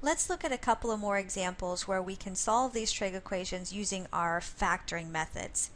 Let's look at a couple of more examples where we can solve these trig equations using our factoring methods.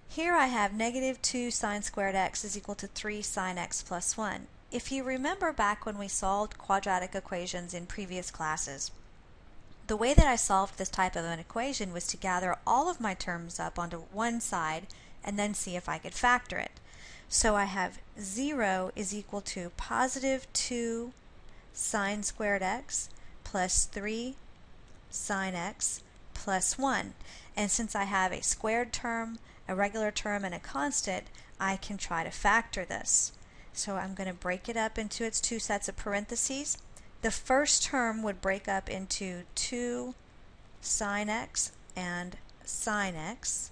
Here I have negative 2 sine squared x is equal to 3 sine x plus 1. If you remember back when we solved quadratic equations in previous classes, the way that I solved this type of an equation was to gather all of my terms up onto one side and then see if I could factor it. So I have 0 is equal to positive 2 sine squared x plus 3 sine x plus 1. And since I have a squared term, a regular term, and a constant, I can try to factor this. So I'm going to break it up into its two sets of parentheses. The first term would break up into 2 sine x and sine x.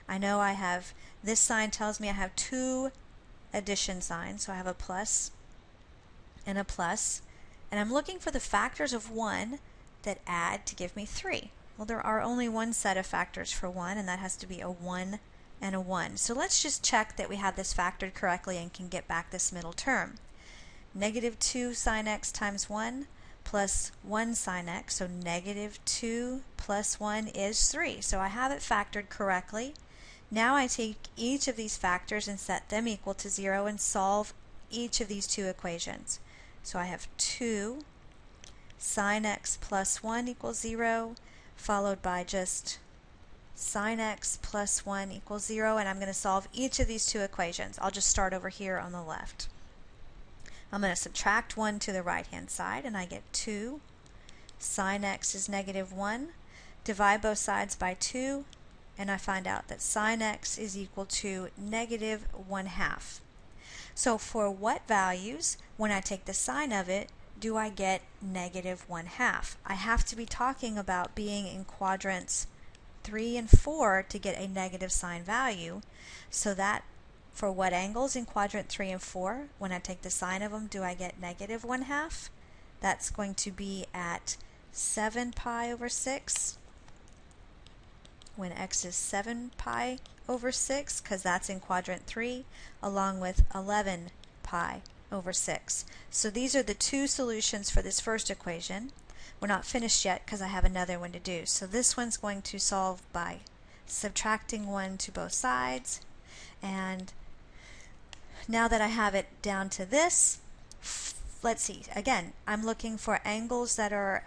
I know I have, this sign tells me I have two addition signs, so I have a plus and a plus. And I'm looking for the factors of 1 that add to give me 3. Well, there are only one set of factors for 1, and that has to be a 1 and a 1. So let's just check that we have this factored correctly and can get back this middle term. Negative 2 sine x times 1 plus 1 sine x, so negative 2 plus 1 is 3. So I have it factored correctly. Now I take each of these factors and set them equal to 0 and solve each of these two equations. So I have 2 sine x plus 1 equals 0, followed by just sine x plus 1 equals 0, and I'm going to solve each of these two equations. I'll just start over here on the left. I'm going to subtract 1 to the right-hand side, and I get 2 sine x is negative 1. Divide both sides by 2, and I find out that sine x is equal to negative 1/2. So for what values, when I take the sine of it, do I get negative 1/2? I have to be talking about being in quadrants 3 and 4 to get a negative sign value. So that for what angles in quadrant 3 and 4, when I take the sine of them, do I get negative 1/2? That's going to be at 7 pi over 6, when x is 7 pi over 6, because that's in quadrant 3, along with 11 pi over 6. So these are the two solutions for this first equation. We're not finished yet because I have another one to do. So this one's going to solve by subtracting 1 to both sides. And now that I have it down to this, let's see. Again, I'm looking for angles that are,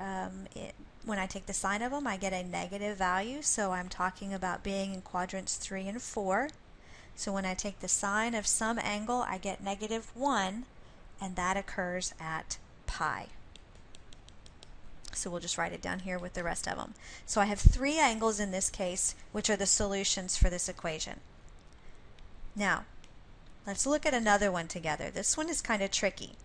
when I take the sine of them, I get a negative value. So I'm talking about being in quadrants 3 and 4. So when I take the sine of some angle, I get negative 1, and that occurs at pi. So we'll just write it down here with the rest of them. So I have 3 angles in this case, which are the solutions for this equation. Now, let's look at another one together. This one is kind of tricky.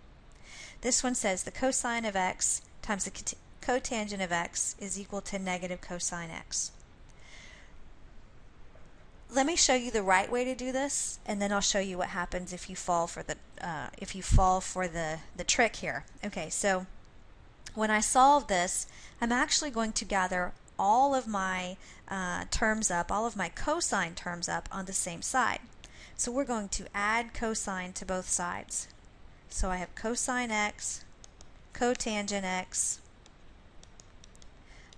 This one says the cosine of x times the cotangent of x is equal to negative cosine x. Let me show you the right way to do this, and then I'll show you what happens if you fall for the trick here. Okay, so when I solve this, I'm actually going to gather all of my terms up, all of my cosine terms up on the same side. So we're going to add cosine to both sides. So I have cosine x, cotangent x,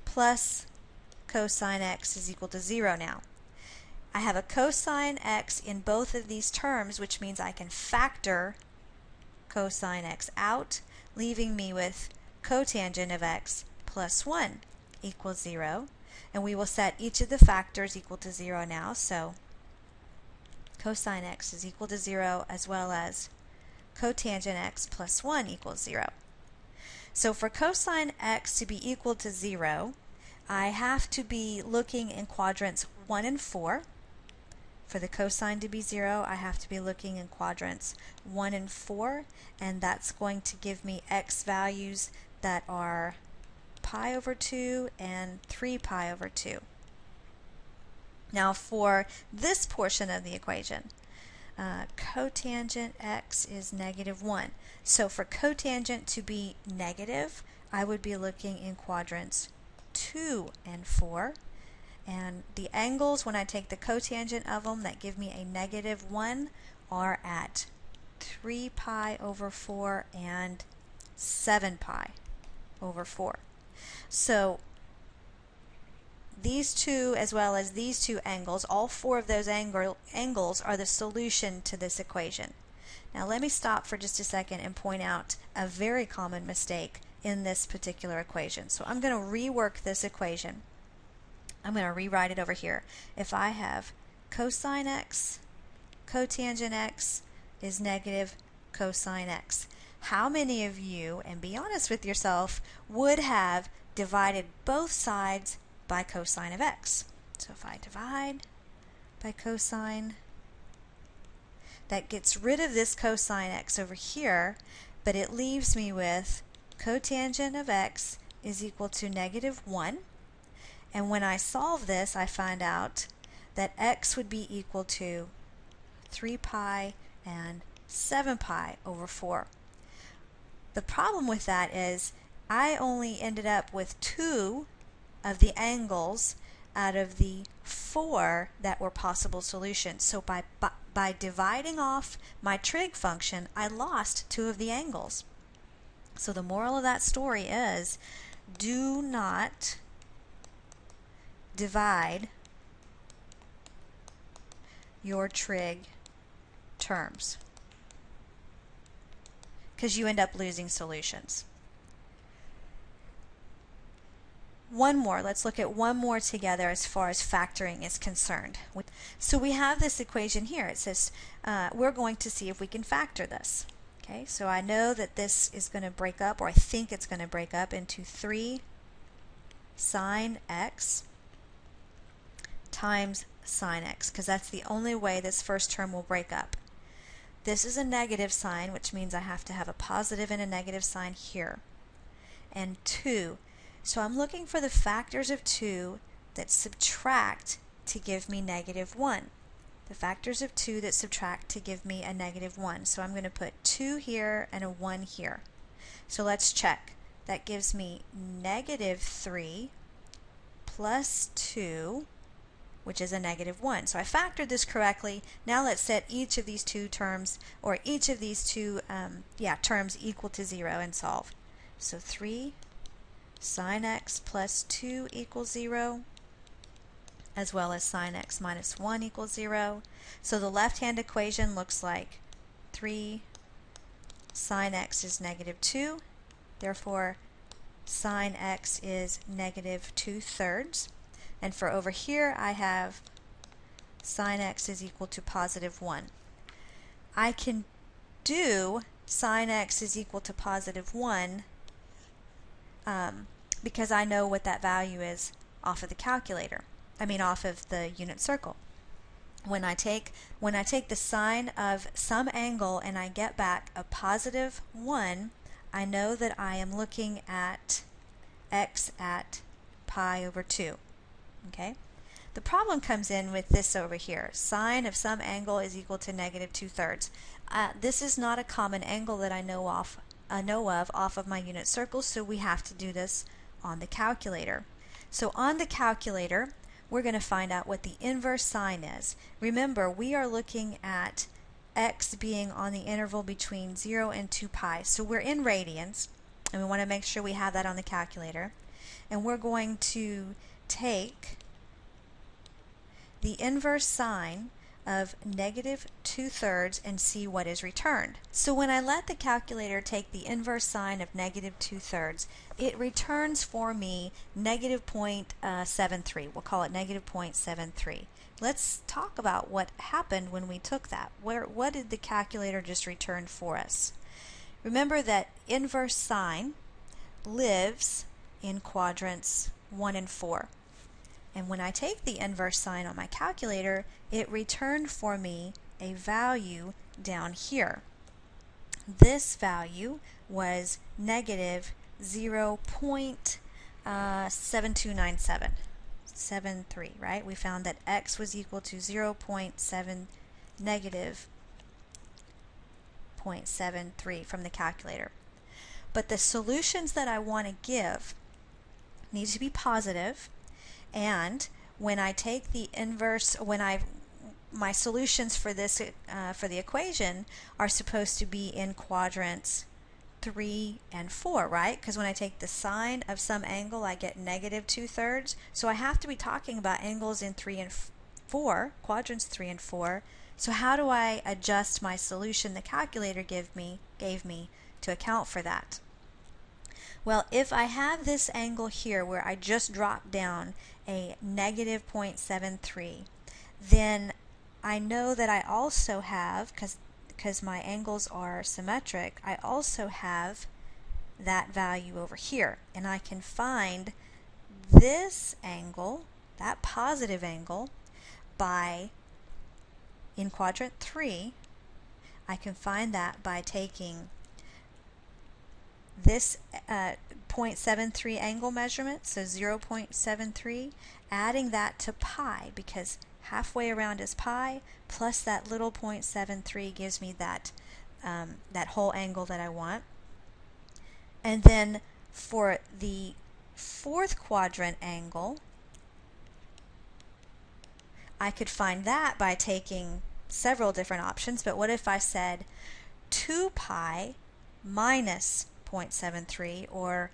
plus cosine x is equal to 0 now. I have a cosine x in both of these terms, which means I can factor cosine x out, leaving me with cotangent of x plus 1 equals 0. And we will set each of the factors equal to 0 now. So cosine x is equal to 0, as well as cotangent x plus 1 equals 0. So for cosine x to be equal to 0, I have to be looking in quadrants 1 and 4. For the cosine to be 0, I have to be looking in quadrants 1 and 4, and that's going to give me x values that are pi over 2 and 3 pi over 2. Now for this portion of the equation, cotangent x is negative 1. So for cotangent to be negative, I would be looking in quadrants 2 and 4. And the angles, when I take the cotangent of them that give me a negative 1, are at 3 pi over 4 and 7 pi over 4. So these two as well as these two angles, all four of those angles are the solution to this equation. Now let me stop for just a second and point out a very common mistake in this particular equation. So I'm going to rework this equation. I'm going to rewrite it over here. If I have cosine x, cotangent x is negative cosine x. How many of you, and be honest with yourself, would have divided both sides by cosine of x? So if I divide by cosine, that gets rid of this cosine x over here, but it leaves me with cotangent of x is equal to negative 1. And when I solve this, I find out that x would be equal to 3 pi and 7 pi over 4. The problem with that is I only ended up with 2 of the angles out of the 4 that were possible solutions. So by dividing off my trig function, I lost 2 of the angles. So the moral of that story is, do not divide your trig terms, because you end up losing solutions. One more. Let's look at one more together as far as factoring is concerned. So we have this equation here. It says we're going to see if we can factor this. Okay, so I know that this is going to break up, or I think it's going to break up into 3 sine x times sine x, because that's the only way this first term will break up. This is a negative sign, which means I have to have a positive and a negative sign here. And 2. So I'm looking for the factors of 2 that subtract to give me negative 1. The factors of 2 that subtract to give me a negative 1. So I'm going to put 2 here and a 1 here. So let's check. That gives me negative 3 plus 2, which is a negative 1. So I factored this correctly. Now let's set each of these two terms, or each of these two terms equal to 0 and solve. So 3 sine x plus 2 equals 0, as well as sine x minus 1 equals 0. So the left-hand equation looks like 3 sine x is negative 2. Therefore, sine x is negative 2/3. And for over here, I have sine x is equal to positive 1. I can do sine x is equal to positive 1 because I know what that value is off of the calculator. Off of the unit circle. When I take the sine of some angle and I get back a positive 1, I know that I am looking at x at pi over 2. Okay? The problem comes in with this over here. Sine of some angle is equal to negative 2/3. This is not a common angle that I know of off of my unit circle, so we have to do this on the calculator. So on the calculator, we're going to find out what the inverse sine is. Remember, we are looking at x being on the interval between 0 and 2 pi. So we're in radians, and we want to make sure we have that on the calculator. And we're going to take the inverse sine of negative 2/3 and see what is returned. So when I let the calculator take the inverse sine of negative 2/3, it returns for me negative 0.73. We'll call it negative 0.73. Let's talk about what happened when we took that. What did the calculator just return for us? Remember that inverse sine lives in quadrants 1 and 4. And when I take the inverse sine on my calculator, it returned for me a value down here. This value was negative 0.7297, right? We found that x was equal to negative 0.73 from the calculator. But the solutions that I want to give need to be positive. And when I take the inverse, my solutions for this for the equation are supposed to be in quadrants 3 and 4, right? Because when I take the sine of some angle, I get negative 2/3. So I have to be talking about angles in 3 and 4, quadrants 3 and 4. So how do I adjust my solution the calculator gave me to account for that? Well, if I have this angle here where I just dropped down a negative 0.73, then I know that I also have, because my angles are symmetric, I also have that value over here. And I can find this angle, that positive angle, in quadrant 3, I can find that by taking this 0.73 angle measurement, so 0.73, adding that to pi, because halfway around is pi, plus that little 0.73 gives me that whole angle that I want. And then for the fourth quadrant angle, I could find that by taking several different options, but what if I said 2 pi minus 0.73, or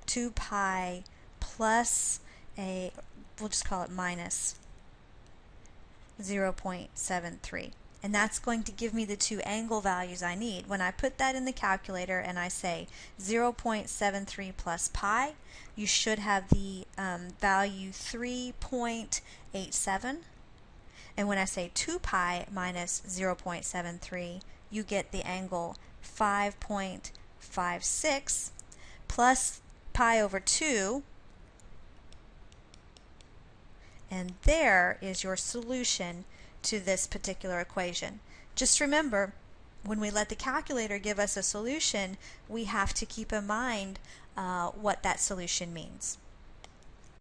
2 pi plus we'll just call it minus 0.73. And that's going to give me the two angle values I need. When I put that in the calculator and I say 0.73 plus pi, you should have the value 3.87. And when I say 2 pi minus 0.73, you get the angle 5.56 plus pi over 2, and there is your solution to this particular equation. Just remember, when we let the calculator give us a solution, we have to keep in mind what that solution means.